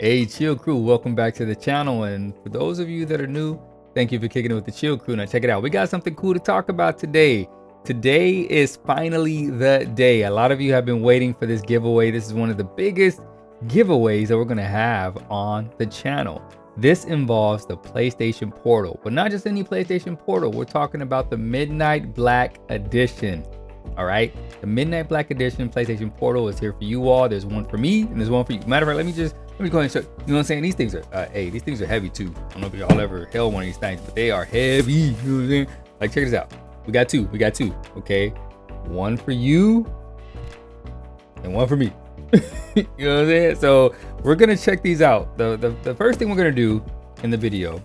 Hey, Chill Crew, welcome back to the channel. And for those of you that are new, thank you for kicking it with the Chill Crew. Now check it out. We got something cool to talk about today. Today is finally the day. A lot of you have been waiting for this giveaway. This is one of the biggest giveaways that we're gonna have on the channel. This involves the PlayStation Portal, but not just any PlayStation Portal. We're talking about the Midnight Black Edition. All right, the Midnight Black Edition PlayStation Portal is here for you all. There's one for me and there's one for you. Matter of fact, let me go ahead and show you. You know what I'm saying? These things are hey, these things are heavy too. I don't know if y'all ever held one of these things, but they are heavy. You know what I'm saying? Like, check this out. We got two. Okay, one for you and one for me. You know what I'm saying? So we're gonna check these out. The first thing we're gonna do in the video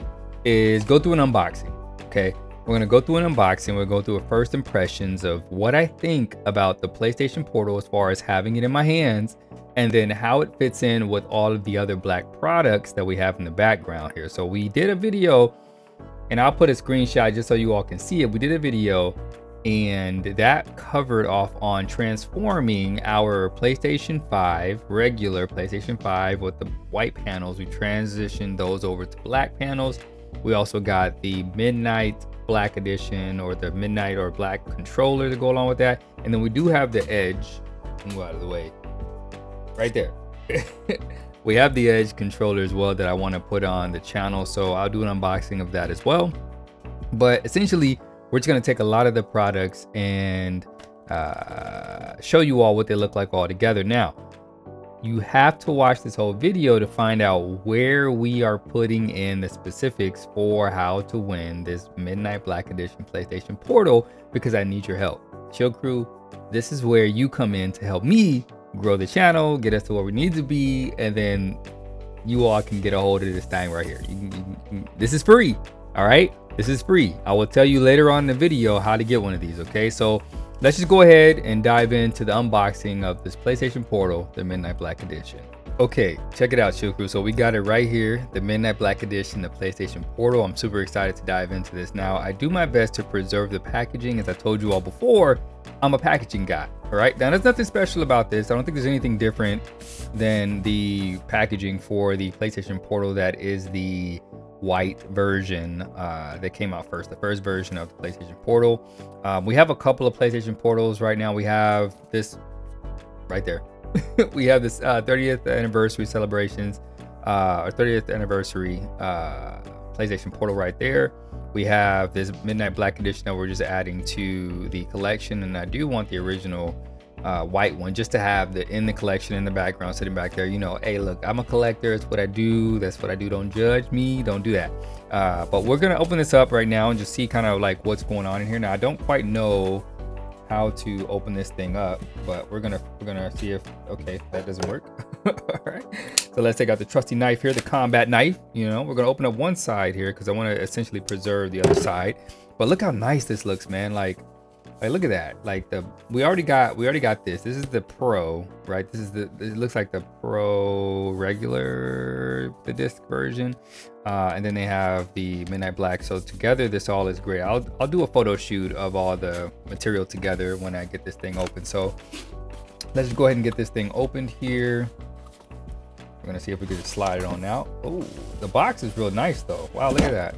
is go through an unboxing. Okay, we're gonna go through an unboxing. We'll go through a first impressions of what I think about the PlayStation Portal as far as having it in my hands, and then how it fits in with all of the other Black products that we have in the background here. So we did a video, and I'll put a screenshot just so you all can see it. We did a video, and that covered off on transforming our PlayStation 5, regular PlayStation 5 with the white panels. We transitioned those over to black panels. We also got the Midnight Black Edition, or the Midnight or Black controller to go along with that. And then we do have the Edge. Move out of the way. Right there. We have the Edge controller as well that I want to put on the channel. So I'll do an unboxing of that as well. But essentially, we're just going to take a lot of the products and show you all what they look like all together. Now, you have to watch this whole video to find out where we are putting in the specifics for how to win this Midnight Black Edition PlayStation Portal, because I need your help. Chill Crew, this is where you come in to help me grow the channel, get us to where we need to be, and then you all can get a hold of this thing right here. This is free, all right? This is free. I will tell you later on in the video how to get one of these, okay? So let's just go ahead and dive into the unboxing of this PlayStation Portal, the Midnight Black Edition. Okay, check it out, Chill Crew. So we got it right here, the Midnight Black Edition, the PlayStation Portal. I'm super excited to dive into this. Now, I do my best to preserve the packaging. As I told you all before, I'm a packaging guy, all right? Now, there's nothing special about this. I don't think there's anything different than the packaging for the PlayStation Portal that is the white version that came out first, the first version of the PlayStation Portal. We have a couple of PlayStation Portals right now. We have this right there. We have this 30th anniversary celebrations, or 30th anniversary PlayStation Portal right there. We have this Midnight Black Edition that we're just adding to the collection, and I do want the original white one just to have in the collection in the background sitting back there. You know, hey, look, I'm a collector. It's what I do. That's what I do. Don't judge me. Don't do that. But we're gonna open this up right now and just see kind of like what's going on in here. Now, I don't quite know how to open this thing up, but we're gonna see if, okay, that doesn't work. All right, so let's take out the trusty knife here, the combat knife. You know, we're gonna open up one side here because I want to essentially preserve the other side. But look how nice this looks, man. Like look at that. Like we already got this. This is the Pro, right? This is it looks like the Pro regular, the disc version, and then they have the Midnight Black. So together, this all is great. I'll do a photo shoot of all the material together when I get this thing open. So let's just go ahead and get this thing opened here. We're gonna see if we can just slide it on out. Oh, the box is real nice though. Wow, look at that.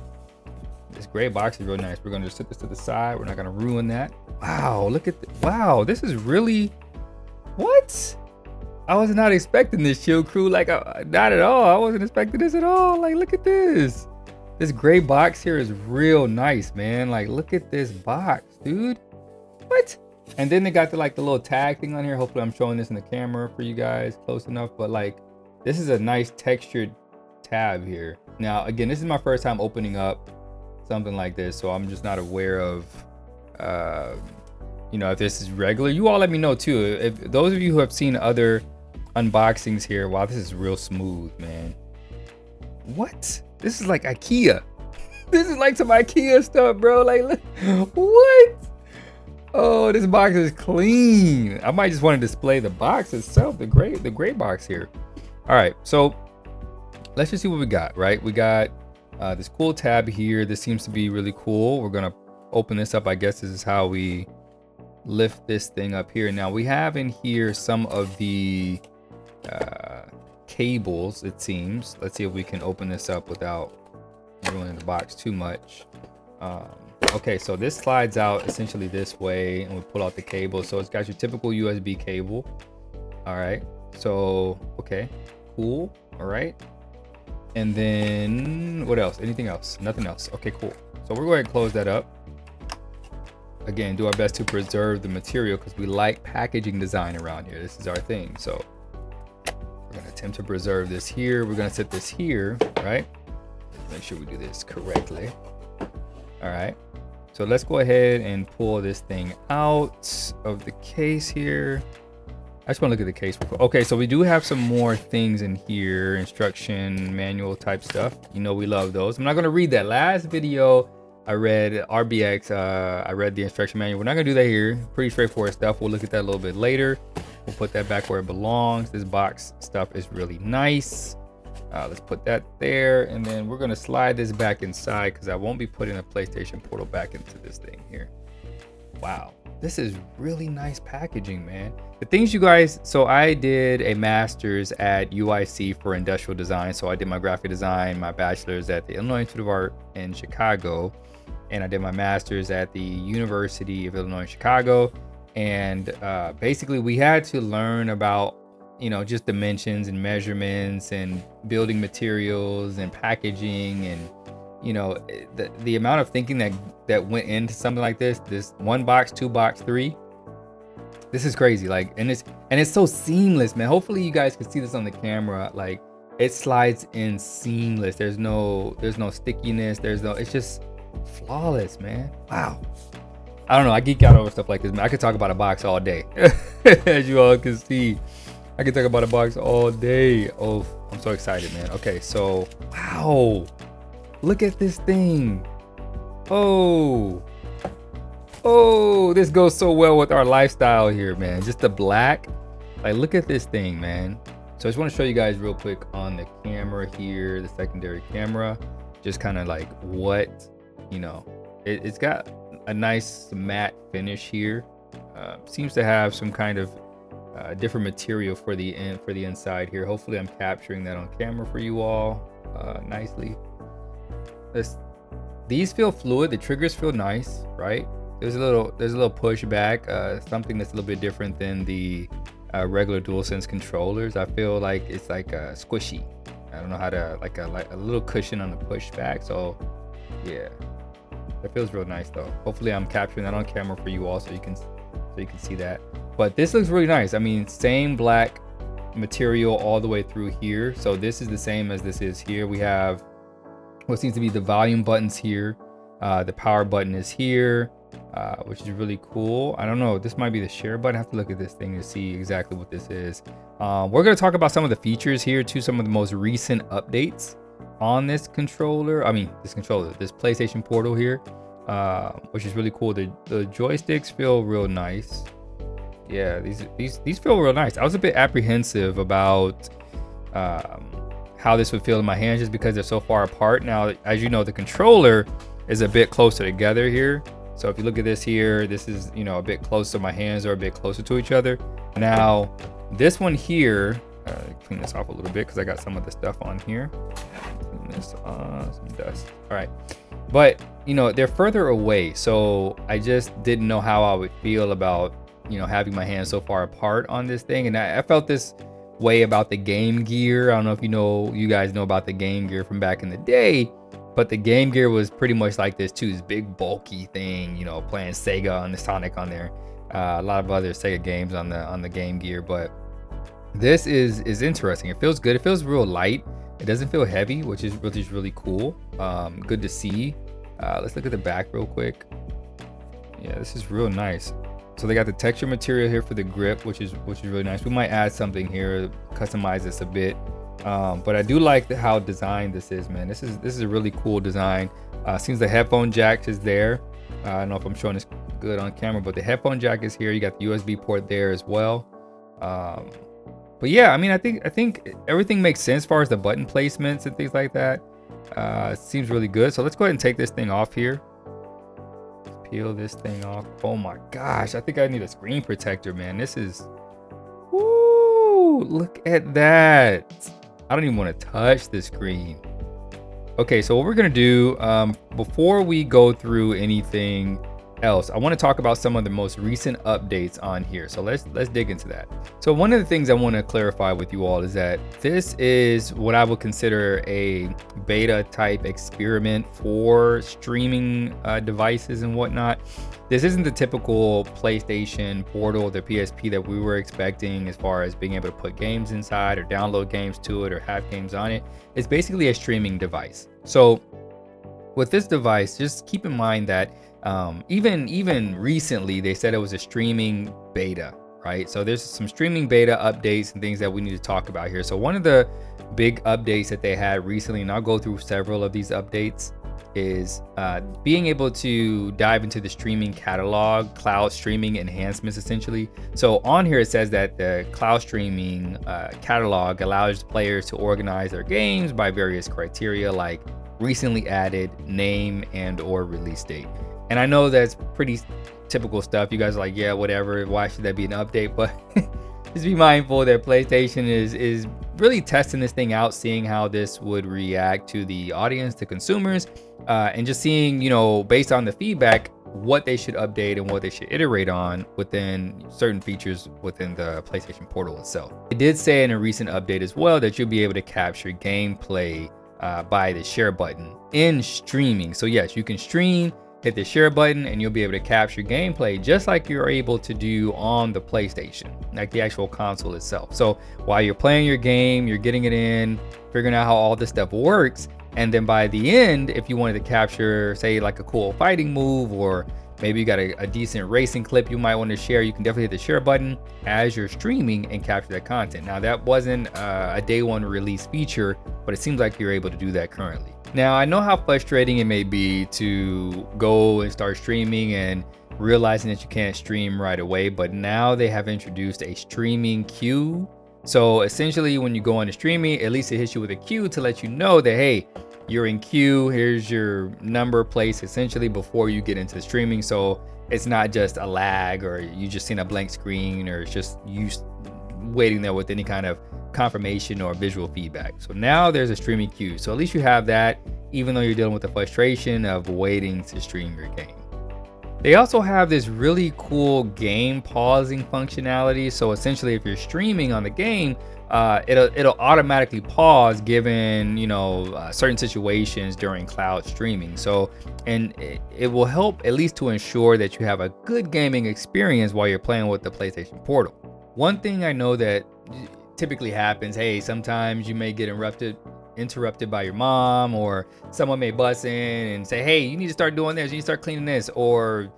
This gray box is really nice. We're gonna just set this to the side. We're not gonna ruin that. Wow, look at wow, this is really, what? I was not expecting this, Chill Crew. Like, not at all. I wasn't expecting this at all. Like, look at this. This gray box here is real nice, man. Like, look at this box, dude. What? And then they got the little tag thing on here. Hopefully I'm showing this in the camera for you guys close enough, but like, this is a nice textured tab here. Now, again, this is my first time opening up something like this, so I'm just not aware of you know, if this is regular. You all let me know too, if those of you who have seen other unboxings here. Wow, this is real smooth, man. What? This is like IKEA. This is like some IKEA stuff, bro. Like, look, what? Oh, this box is clean. I might just want to display the box itself, the gray box here. All right, so let's just see what we got. Right, we got this cool tab here. This seems to be really cool. We're gonna open this up. I guess this is how we lift this thing up here. Now we have in here some of the cables, it seems. Let's see if we can open this up without ruining the box too much. Okay, so this slides out essentially this way, and we pull out the cable. So it's got your typical USB cable. All right, so okay, cool. All right, and then what else? Anything else? Nothing else. Okay, cool. So we're going to close that up. Again, do our best to preserve the material because we like packaging design around here. This is our thing. So we're going to attempt to preserve this here. We're going to set this here, right? Make sure we do this correctly. All right. So let's go ahead and pull this thing out of the case here. I just want to look at the case. Okay, so we do have some more things in here. Instruction manual type stuff. You know we love those. I'm not going to read that. Last video I read RBX. I read the instruction manual. We're not going to do that here. Pretty straightforward stuff. We'll look at that a little bit later. We'll put that back where it belongs. This box stuff is really nice. Let's put that there, and then we're gonna slide this back inside because I won't be putting a PlayStation Portal back into this thing here. Wow, this is really nice packaging, man. The things you guys, so I did a master's at UIC for industrial design. So I did my graphic design, my bachelor's at the Illinois Institute of Art in Chicago, and I did my master's at the University of Illinois Chicago. And basically we had to learn about, you know, just dimensions and measurements and building materials and packaging, and you know, the amount of thinking that went into something like this 1 box, 2 box, 3. This is crazy. Like, and it's so seamless, man. Hopefully you guys can see this on the camera. Like, it slides in seamless. There's no stickiness. It's just flawless, man. Wow. I don't know, I geek out over stuff like this, man. I could talk about a box all day. As you all can see, I can talk about a box all day. Oh, I'm so excited, man. Okay, so, wow. Look at this thing. Oh, this goes so well with our lifestyle here, man. Just the black. Like, look at this thing, man. So I just want to show you guys real quick on the camera here, the secondary camera, just kind of like what, you know, it's got a nice matte finish here. Seems to have some kind of different material for the inside here. Hopefully I'm capturing that on camera for you all nicely. These feel fluid. The triggers feel nice, right? There's a little pushback, something that's a little bit different than the regular DualSense controllers. I feel like it's like squishy. I don't know how to, like a little cushion on the pushback. So yeah, that feels real nice though. Hopefully I'm capturing that on camera for you all so you can see that. But this looks really nice. I mean, same black material all the way through here. So this is the same as this is here. We have what seems to be the volume buttons here. The power button is here, which is really cool. I don't know, this might be the share button. I have to look at this thing to see exactly what this is. We're going to talk about some of the features here too, some of the most recent updates on this controller. This PlayStation Portal here, which is really cool. The joysticks feel real nice. Yeah, these feel real nice. I was a bit apprehensive about how this would feel in my hands just because they're so far apart. Now, as you know, the controller is a bit closer together here. So if you look at this here, this is, you know, a bit closer. My hands are a bit closer to each other. Now, this one here, clean this off a little bit because I got some of the stuff on here. Clean this off, some dust. All right. But, you know, they're further away. So I just didn't know how I would feel about, you know, having my hands so far apart on this thing. And I felt this way about the Game Gear. I don't know if you guys know about the Game Gear from back in the day, but the Game Gear was pretty much like this too, this big bulky thing, you know, playing Sega on the Sonic on there, a lot of other Sega games on the Game Gear. But this is interesting. It feels good. It feels real light. It doesn't feel heavy, which is really cool. Good to see. Let's look at the back real quick. Yeah, this is real nice. So they got the texture material here for the grip, which is really nice. We might add something here, customize this a bit. But I do like how designed this is, man. This is a really cool design. Seems the headphone jack is there. I don't know if I'm showing this good on camera, but the headphone jack is here. You got the USB port there as well. But yeah, I mean, I think everything makes sense as far as the button placements and things like that. Seems really good. So let's go ahead and take this thing off here. Peel this thing off. Oh my gosh, I think I need a screen protector, man. This is, woo, look at that. I don't even want to touch the screen. Okay, so what we're gonna do, before we go through anything else, I want to talk about some of the most recent updates on here. So let's dig into that. So one of the things I want to clarify with you all is that this is what I would consider a beta type experiment for streaming devices and whatnot. This isn't the typical PlayStation Portal, the PSP that we were expecting as far as being able to put games inside or download games to it or have games on it. It's basically a streaming device. So with this device, just keep in mind that even recently they said it was a streaming beta, right? So there's some streaming beta updates and things that we need to talk about here. So one of the big updates that they had recently, and I'll go through several of these updates, is being able to dive into the streaming catalog, cloud streaming enhancements essentially. So on here it says that the cloud streaming catalog allows players to organize their games by various criteria like recently added, name, and or release date. And I know that's pretty typical stuff. You guys are like, yeah, whatever, why should that be an update? But just be mindful that PlayStation is really testing this thing out, seeing how this would react to the audience, to consumers, and just seeing, you know, based on the feedback, what they should update and what they should iterate on within certain features within the PlayStation Portal itself. It did say in a recent update as well that you'll be able to capture gameplay by the share button in streaming. So yes, you can stream, hit the share button, and you'll be able to capture gameplay just like you're able to do on the PlayStation, like the actual console itself. So while you're playing your game, you're getting it in, figuring out how all this stuff works, and then by the end, if you wanted to capture, say, like a cool fighting move, or maybe you got a decent racing clip you might want to share, you can definitely hit the share button as you're streaming and capture that content. Now, that wasn't a day one release feature, but it seems like you're able to do that currently. Now, I know how frustrating it may be to go and start streaming and realizing that you can't stream right away, but now they have introduced a streaming queue. So essentially, when you go into streaming, at least it hits you with a queue to let you know that, hey, you're in queue, here's your number placed essentially before you get into streaming. So it's not just a lag or you just seen a blank screen, or it's just you waiting there with any kind of confirmation or visual feedback. So now there's a streaming queue. So at least you have that, even though you're dealing with the frustration of waiting to stream your game. They also have this really cool game pausing functionality. So essentially, if you're streaming on the game, it'll automatically pause given, you know, certain situations during cloud streaming. So, and it will help at least to ensure that you have a good gaming experience while you're playing with the PlayStation Portal. One thing I know that typically happens, hey, sometimes you may get interrupted by your mom, or someone may bust in and say, hey, you need to start doing this, you need to start cleaning this, or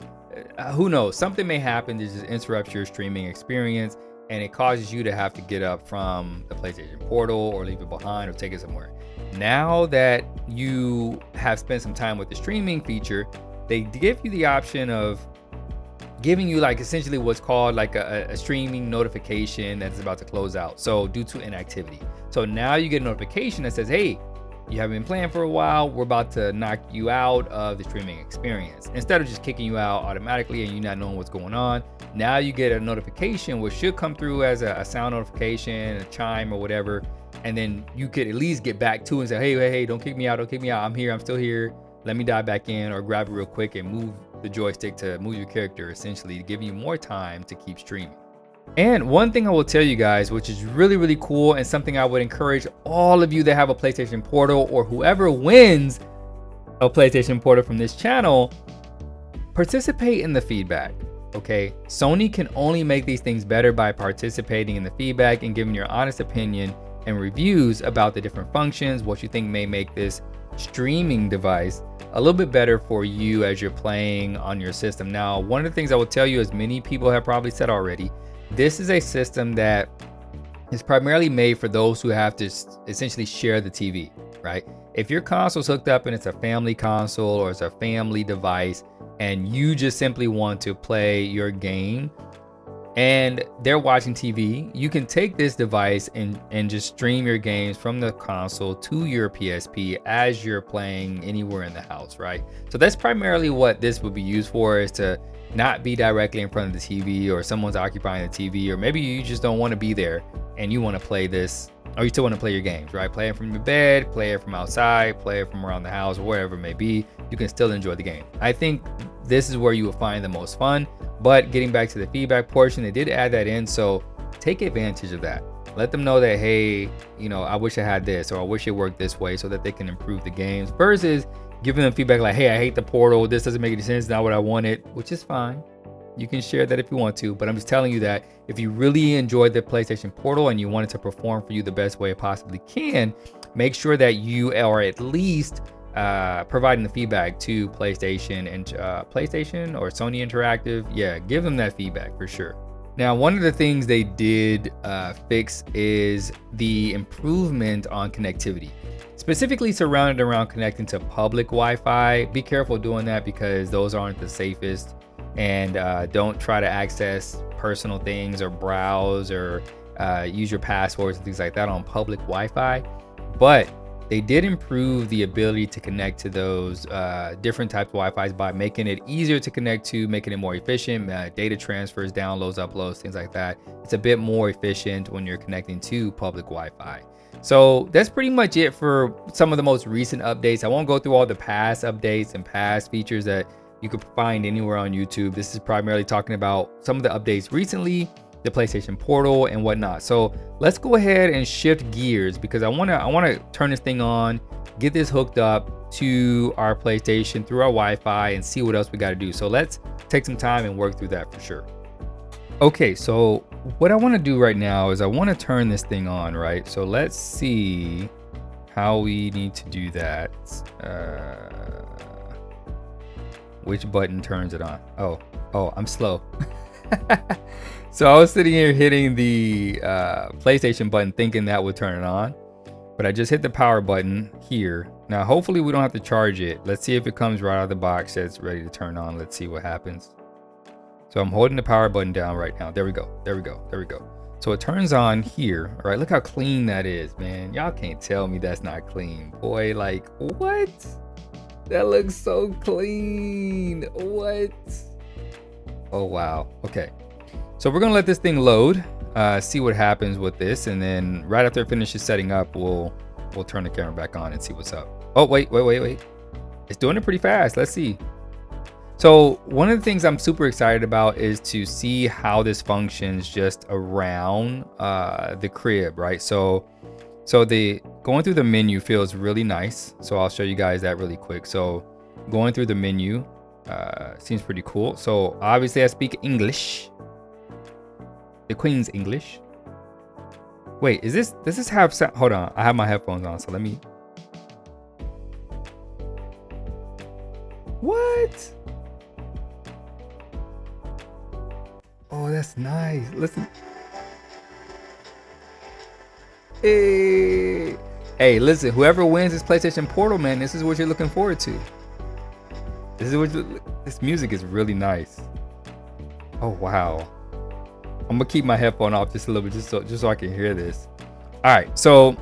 who knows, something may happen that just interrupts your streaming experience, and it causes you to have to get up from the PlayStation Portal or leave it behind or take it somewhere. Now that you have spent some time with the streaming feature, they give you the option of giving you like essentially what's called like a streaming notification that's about to close out, so due to inactivity. So now you get a notification that says, hey, you haven't been playing for a while, we're about to knock you out of the streaming experience. Instead of just kicking you out automatically and you not knowing what's going on, now you get a notification which should come through as a sound notification, a chime or whatever, and then you could at least get back to and say, hey, don't kick me out, I'm here, I'm still here, let me dive back in, or grab it real quick and move the joystick to move your character, essentially to give you more time to keep streaming. And one thing I will tell you guys, which is really, really cool, and something I would encourage all of you that have a PlayStation Portal, or whoever wins a PlayStation Portal from this channel, participate in the feedback, okay? Sony can only make these things better by participating in the feedback and giving your honest opinion and reviews about the different functions, what you think may make this streaming device a little bit better for you as you're playing on your system. Now, one of the things I will tell you, as many people have probably said already, this is a system that is primarily made for those who have to essentially share the TV, right? If your console's hooked up and it's a family console or it's a family device and you just simply want to play your game, and they're watching TV, you can take this device and just stream your games from the console to your PSP as you're playing anywhere in the house, right? So that's primarily what this would be used for, is to not be directly in front of the TV, or someone's occupying the TV, or maybe you just don't want to be there and you want to play this, or you still want to play your games, right? Play it from your bed, play it from outside, play it from around the house, or wherever it may be. You can still enjoy the game. I think this is where you will find the most fun. But getting back to the feedback portion, they did add that in, so take advantage of that. Let them know that, hey, you know, I wish I had this, or I wish it worked this way, so that they can improve the games, versus giving them feedback like, hey, I hate the Portal, this doesn't make any sense, not what I wanted, which is fine. You can share that if you want to, but I'm just telling you that if you really enjoyed the PlayStation Portal and you want it to perform for you the best way it possibly can, make sure that you are at least providing the feedback to PlayStation and PlayStation or Sony Interactive. Yeah, give them that feedback for sure. Now, one of the things they did fix is the improvement on connectivity, specifically surrounded around connecting to public Wi-Fi. Be careful doing that, because those aren't the safest, and don't try to access personal things or browse or use your passwords and things like that on public Wi-Fi. But they did improve the ability to connect to those different types of Wi-Fis by making it easier to connect to, making it more efficient, data transfers, downloads, uploads, things like that. It's a bit more efficient when you're connecting to public Wi-Fi. So that's pretty much it for some of the most recent updates. I won't go through all the past updates and past features that you could find anywhere on YouTube. This is primarily talking about some of the updates recently, the PlayStation Portal and whatnot. So let's go ahead and shift gears, because I wanna turn this thing on, get this hooked up to our PlayStation through our Wi-Fi, and see what else we gotta do. So let's take some time and work through that for sure. Okay, so what I wanna do right now is I wanna turn this thing on, right? So let's see how we need to do that. Which button turns it on? Oh, I'm slow. So I was sitting here hitting the PlayStation button thinking that would turn it on, but I just hit the power button here. Now, hopefully we don't have to charge it. Let's see if it comes right out of the box that's ready to turn on. Let's see what happens. So I'm holding the power button down right now. There we go. So it turns on here. All right, look how clean that is, man. Y'all can't tell me that's not clean. Boy, like, what? That looks so clean. What? Oh, wow. Okay. So we're gonna let this thing load, see what happens with this, and then right after it finishes setting up, we'll turn the camera back on and see what's up. Oh, wait. It's doing it pretty fast. Let's see. So one of the things I'm super excited about is to see how this functions just around the crib, right? So the going through the menu feels really nice. So I'll show you guys that really quick. So going through the menu seems pretty cool. So obviously I speak English. The Queen's English. Wait, does this have sound? Hold on, I have my headphones on, so let me. What? Oh, that's nice. Listen. Hey, listen, whoever wins this PlayStation Portal, man, this is what you're looking forward to. This music is really nice. Oh, wow. I'm gonna keep my headphone off just a little bit, just so I can hear this. All right, so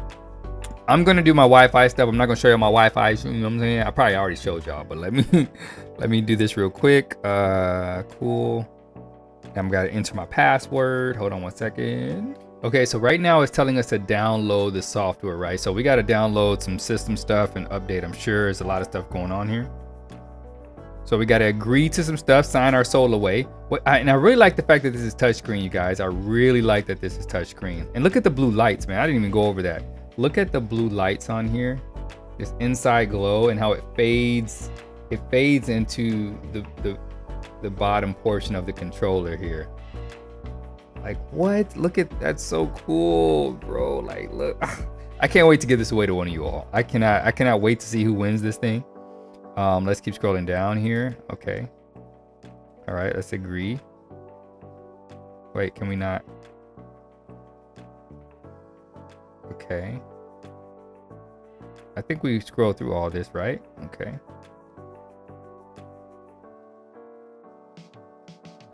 I'm gonna do my Wi-Fi stuff. I'm not gonna show you my Wi-Fi. You know what I'm saying? I probably already showed y'all, but let me do this real quick. Cool. I'm gonna enter my password. Hold on one second. Okay, so right now it's telling us to download the software, right? So we gotta download some system stuff and update. I'm sure there's a lot of stuff going on here. So we gotta agree to some stuff, sign our soul away. And I really like the fact that this is touchscreen, you guys. I really like that this is touchscreen. And look at the blue lights, man. I didn't even go over that. Look at the blue lights on here. This inside glow and how it fades. It fades into the bottom portion of the controller here. Like, what? Look at that's so cool, bro. Like, look. I can't wait to give this away to one of you all. I cannot wait to see who wins this thing. Let's keep scrolling down here. Okay. All right, let's agree. Wait, can we not? Okay. I think we scroll through all this, right? Okay.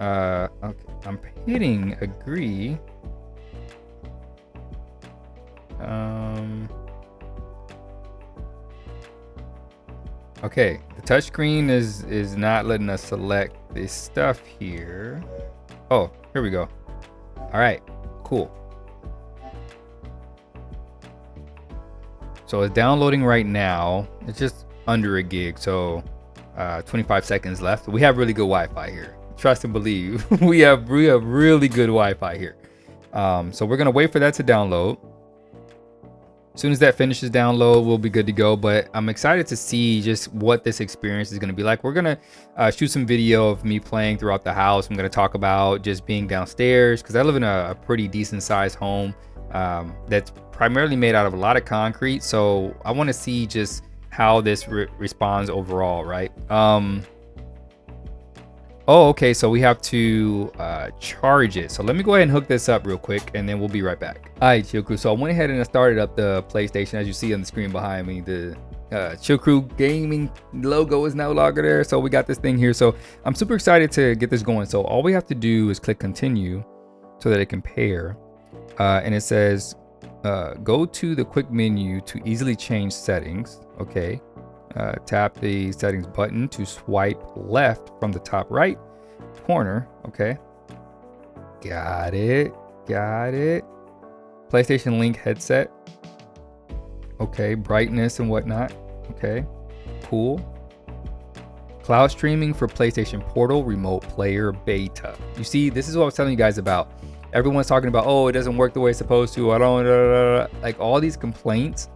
Okay, I'm hitting agree. Okay, the touchscreen is not letting us select this stuff here. Oh, here we go. All right, cool. So it's downloading right now. It's just under a gig, so 25 seconds left. We have really good Wi-Fi here. Trust and believe. we have really good Wi-Fi here. So we're gonna wait for that to download. As soon as that finishes download, we'll be good to go. But I'm excited to see just what this experience is going to be like. We're going to shoot some video of me playing throughout the house. I'm going to talk about just being downstairs because I live in a pretty decent sized home that's primarily made out of a lot of concrete. So I want to see just how this responds overall, right? Oh, okay, so we have to charge it. So let me go ahead and hook this up real quick and then we'll be right back. All right, Chill Crew. So I went ahead and I started up the PlayStation. As you see on the screen behind me, the Chill Crew gaming logo is no longer there. So we got this thing here. So I'm super excited to get this going. So all we have to do is click continue so that it can pair. And it says, go to the quick menu to easily change settings. Okay. Tap the settings button to swipe left from the top right corner. Okay. Got it. PlayStation Link headset. Okay. Brightness and whatnot. Okay. Cool. Cloud streaming for PlayStation Portal remote player beta. You see, this is what I was telling you guys about. Everyone's talking about, oh, it doesn't work the way it's supposed to. I don't, like all these complaints.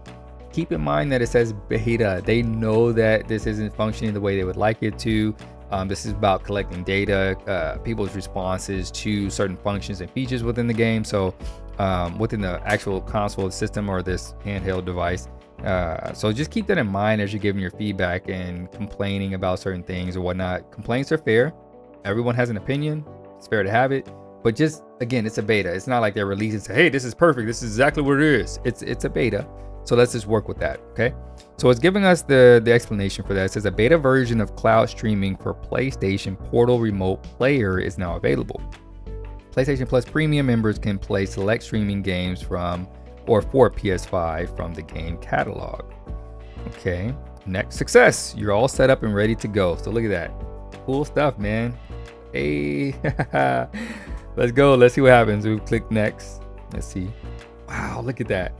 Keep in mind that it says beta. They know that this isn't functioning the way they would like it to. This is about collecting data, people's responses to certain functions and features within the game. So within the actual console system or this handheld device. So just keep that in mind as you're giving your feedback and complaining about certain things or whatnot. Complaints are fair. Everyone has an opinion. It's fair to have it. But just, again, it's a beta. It's not like they're releasing, say, hey, this is perfect. This is exactly what it is. It's a beta. So let's just work with that, okay? So it's giving us the explanation for that. It says a beta version of cloud streaming for PlayStation Portal Remote Player is now available. PlayStation Plus Premium members can play select streaming games from or for PS5 from the game catalog. Okay, next success. You're all set up and ready to go. So look at that. Cool stuff, man. Hey, let's go. Let's see what happens. We click next. Let's see. Wow, look at that.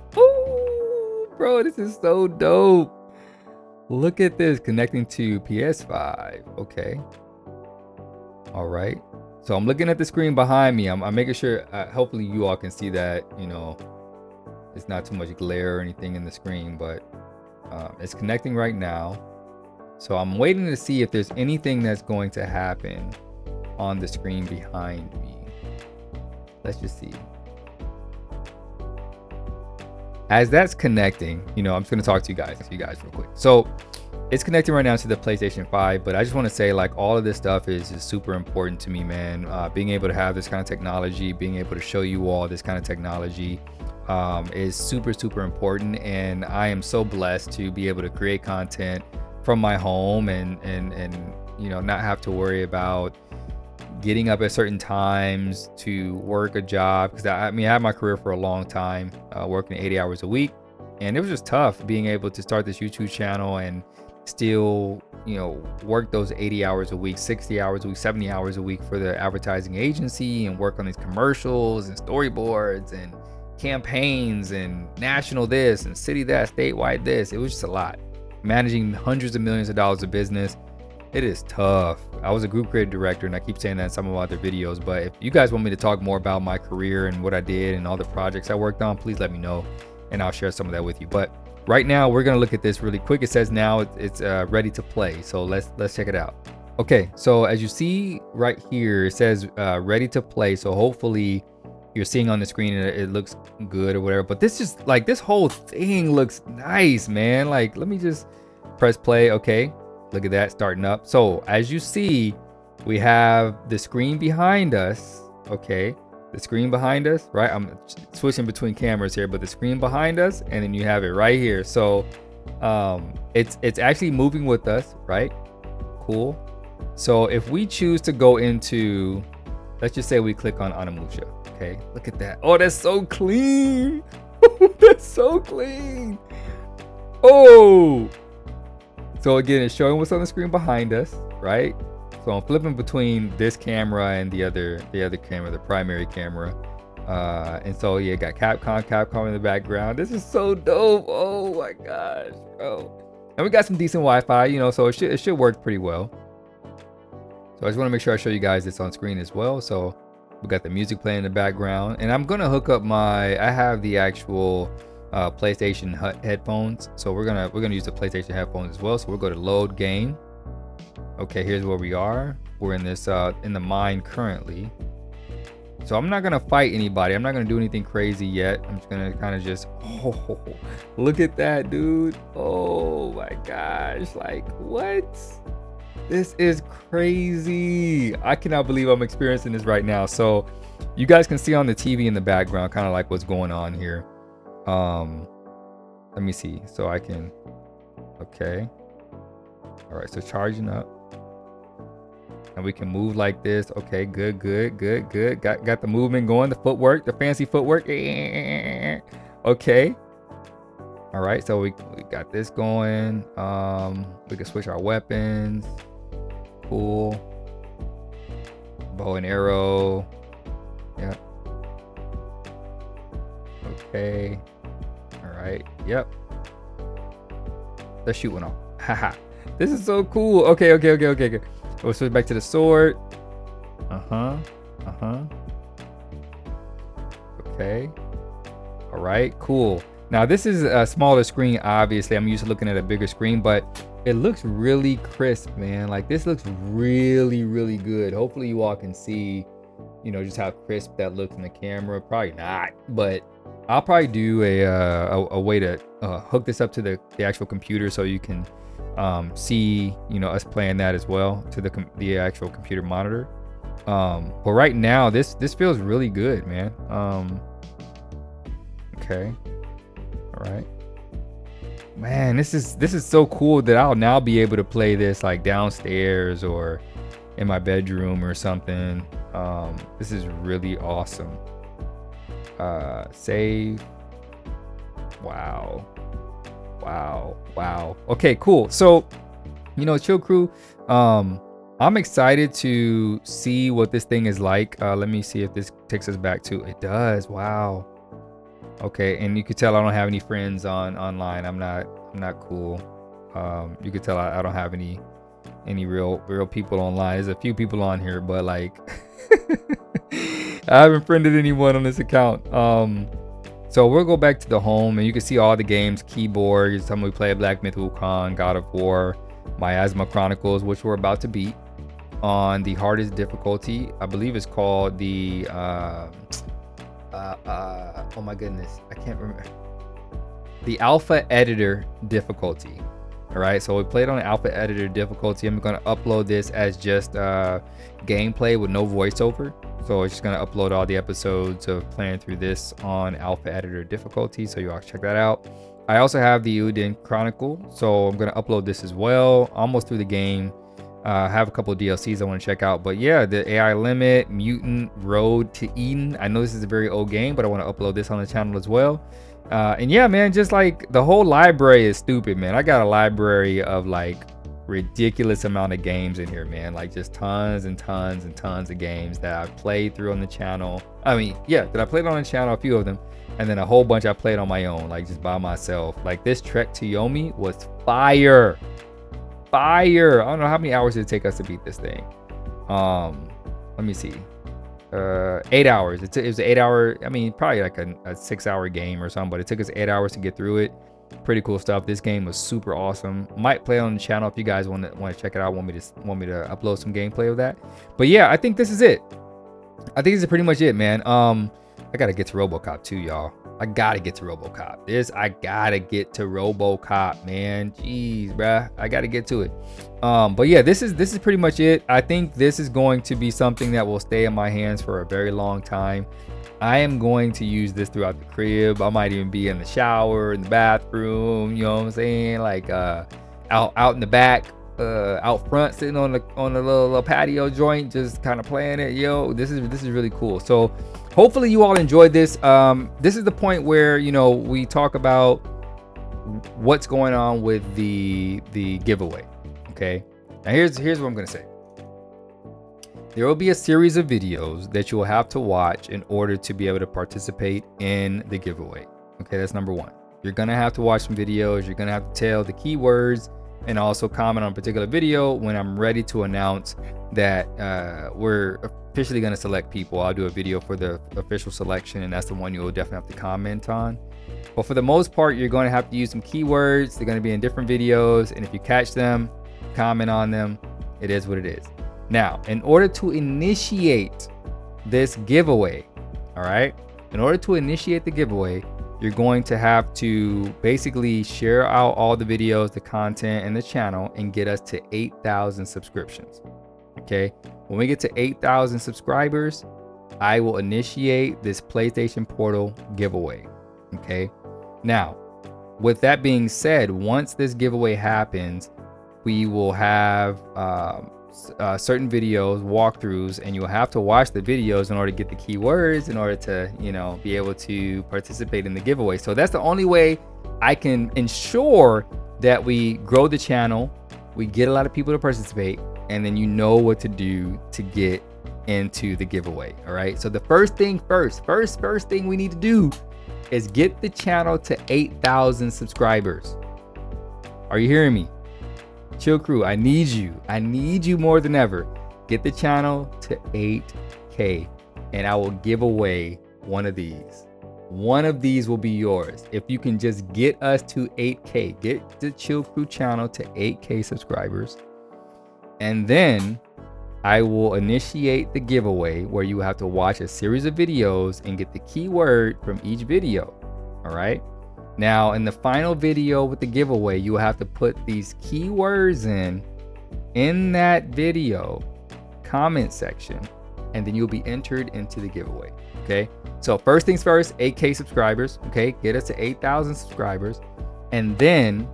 Bro, this is so dope. Look at this, connecting to PS5. Okay. All right. So I'm looking at the screen behind me. I'm making sure, hopefully you all can see that, you know, it's not too much glare or anything in the screen, but it's connecting right now. So I'm waiting to see if there's anything that's going to happen on the screen behind me. Let's just see. As that's connecting, you know, I'm just going to talk to you guys real quick. So it's connecting right now to the PlayStation 5, but I just want to say, like, all of this stuff is super important to me, man. Being able to have this kind of technology, being able to show you all this kind of technology is super important. And I am so blessed to be able to create content from my home and you know, not have to worry about getting up at certain times to work a job, because I mean, I had my career for a long time, working 80 hours a week, and it was just tough being able to start this YouTube channel and still, you know, work those 80 hours a week, 60 hours a week, 70 hours a week for the advertising agency and work on these commercials and storyboards and campaigns and national this and city that, statewide this. It was just a lot. Managing hundreds of millions of dollars of business. It is tough. I was a group creative director, and I keep saying that in some of my other videos, but if you guys want me to talk more about my career and what I did and all the projects I worked on, please let me know and I'll share some of that with you. But right now we're going to look at this really quick. It says now it's ready to play. So let's check it out. Okay, so as you see right here, it says ready to play. So hopefully you're seeing on the screen and it looks good or whatever, but this is like, this whole thing looks nice, man. Like, let me just press play. Okay. Look at that starting up. So as you see, we have the screen behind us. Okay, the screen behind us, right? I'm switching between cameras here, but the screen behind us, and then you have it right here. So it's actually moving with us, right? Cool. So if we choose to go into, let's just say we click on Onimusha. Okay, look at that. Oh, that's so clean. That's so clean. Oh. So again, it's showing what's on the screen behind us, right? So I'm flipping between this camera and the other camera, the primary camera. And so yeah, got Capcom in the background. This is so dope. Oh my gosh, bro. And we got some decent Wi-Fi, you know, so it should work pretty well. So I just want to make sure I show you guys this on screen as well. So we got the music playing in the background, and I'm gonna hook up I have the actual PlayStation headphones. So we're gonna use the PlayStation headphones as well. So we'll go to load game. Okay, here's where we are. We're in this in the mine currently. So I'm not gonna fight anybody. I'm not gonna do anything crazy yet. I'm just gonna kind of just, oh, look at that, dude. Oh my gosh, like what? This is crazy. I cannot believe I'm experiencing this right now. So you guys can see on the TV in the background kind of like what's going on here. Let me see. So I can, okay. All right, so charging up. And we can move like this. Okay, good. Got the movement going, the footwork, the fancy footwork. Okay. All right, so we got this going. We can switch our weapons. Cool. Bow and arrow. Yep. Okay. All right. Yep. Let's shoot one off. Haha. This is so cool. Okay. We'll switch back to the sword. Okay. All right. Cool. Now this is a smaller screen. Obviously, I'm used to looking at a bigger screen, but it looks really crisp, man. Like this looks really good. Hopefully you all can see, you know, just how crisp that looks in the camera. Probably not, but I'll probably do a way to hook this up to the actual computer so you can see, you know, us playing that as well to the actual computer monitor. But right now this feels really good, man. Okay. All right, man, this is so cool that I'll now be able to play this like downstairs or in my bedroom or something. This is really awesome. Save. Wow. Okay, cool. So, you know, Chill Crew, I'm excited to see what this thing is like. Let me see if this takes us back to it. Does. Wow. Okay, and you could tell I don't have any friends online. I'm not cool. You could tell I don't have any real people online. There's a few people on here, but like I haven't friended anyone on this account. So we'll go back to the home, and you can see all the games, keyboard. Some we play Black Myth Wukong, God of War, Miasma Chronicles, which we're about to beat on the hardest difficulty. I believe it's called the oh my goodness, I can't remember. The alpha editor difficulty. All right, so we played on alpha editor difficulty. I'm going to upload this as just gameplay with no voiceover. So it's just going to upload all the episodes of playing through this on alpha editor difficulty. So you all check that out. I also have the Uden Chronicle. So I'm going to upload this as well. Almost through the game. Have a couple of DLCs I want to check out. But yeah, the AI Limit, Mutant, Road to Eden. I know this is a very old game, but I want to upload this on the channel as well. And yeah, man, just like the whole library is stupid, man. I got a library of like ridiculous amount of games in here, man. Like just tons and tons and tons of games that I've played through on the channel. I mean, yeah, that I played on the channel, a few of them. And then a whole bunch I played on my own, like just by myself. Like this Trek to Yomi was fire. Fire. I don't know how many hours did it take us to beat this thing. Let me see. 8 hours. It was an 8 hour, I mean, probably like a 6 hour game or something, but it took us 8 hours to get through it. Pretty cool stuff. This game was super awesome. Might play on the channel if you guys want to check it out. Want me to upload some gameplay of that. But yeah, I think this is it. I think this is pretty much it, man. I gotta get to RoboCop too, y'all. I gotta get to RoboCop. I gotta get to RoboCop, man. Jeez, bruh. I gotta get to it. But yeah, this is pretty much it. I think this is going to be something that will stay in my hands for a very long time. I am going to use this throughout the crib. I might even be in the shower, in the bathroom, you know what I'm saying? Like out in the back, out front, sitting on the little patio joint, just kind of playing it. Yo, this is really cool. So hopefully you all enjoyed this. This is the point where, you know, we talk about what's going on with the giveaway. Okay, now here's what I'm gonna say. There will be a series of videos that you will have to watch in order to be able to participate in the giveaway. Okay, that's number one. You're gonna have to watch some videos. You're gonna have to tell the keywords and also comment on a particular video when I'm ready to announce that we're officially gonna select people. I'll do a video for the official selection, and that's the one you'll definitely have to comment on. But for the most part, you're going to have to use some keywords. They're going to be in different videos, and if you catch them, comment on them. It is what it is. Now, in order to initiate this giveaway, all right, in order to initiate the giveaway, you're going to have to basically share out all the videos, the content, and the channel, and get us to 8,000 subscriptions. Okay, when we get to 8,000 subscribers, I will initiate this PlayStation Portal giveaway. Okay, now with that being said, once this giveaway happens, we will have certain videos, walkthroughs, and you'll have to watch the videos in order to get the keywords in order to, you know, be able to participate in the giveaway. So that's the only way I can ensure that we grow the channel, we get a lot of people to participate, and then you know what to do to get into the giveaway. All right, so the first thing we need to do is get the channel to 8,000 subscribers. Are you hearing me? Chill Crew, I need you more than ever. Get the channel to 8K, and I will give away one of these. One of these will be yours. If you can just get us to 8K, get the Chill Crew channel to 8K subscribers, and then I will initiate the giveaway where you have to watch a series of videos and get the keyword from each video. All right. Now, in the final video with the giveaway, you will have to put these keywords in that video comment section, and then you'll be entered into the giveaway. Okay. So first things first, 8K subscribers. Okay. Get us to 8,000 subscribers, and then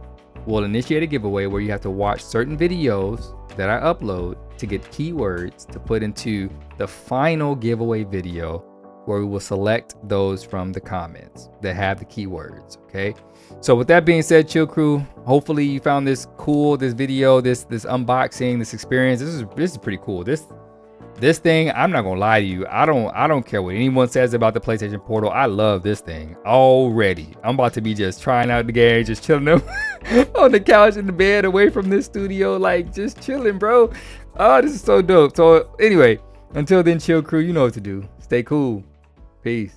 we'll initiate a giveaway where you have to watch certain videos that I upload to get keywords to put into the final giveaway video, where we will select those from the comments that have the keywords. Okay, so with that being said, Chill Crew, hopefully you found this cool, this video, this unboxing, this experience. This is pretty cool. This thing, I'm not gonna lie to you, I don't care what anyone says about the PlayStation Portal. I love this thing already. I'm about to be just trying out the game, just chilling up on the couch in the bed away from this studio, like just chilling, bro. Oh, this is so dope. So anyway, until then, Chill Crew, you know what to do. Stay cool. Peace.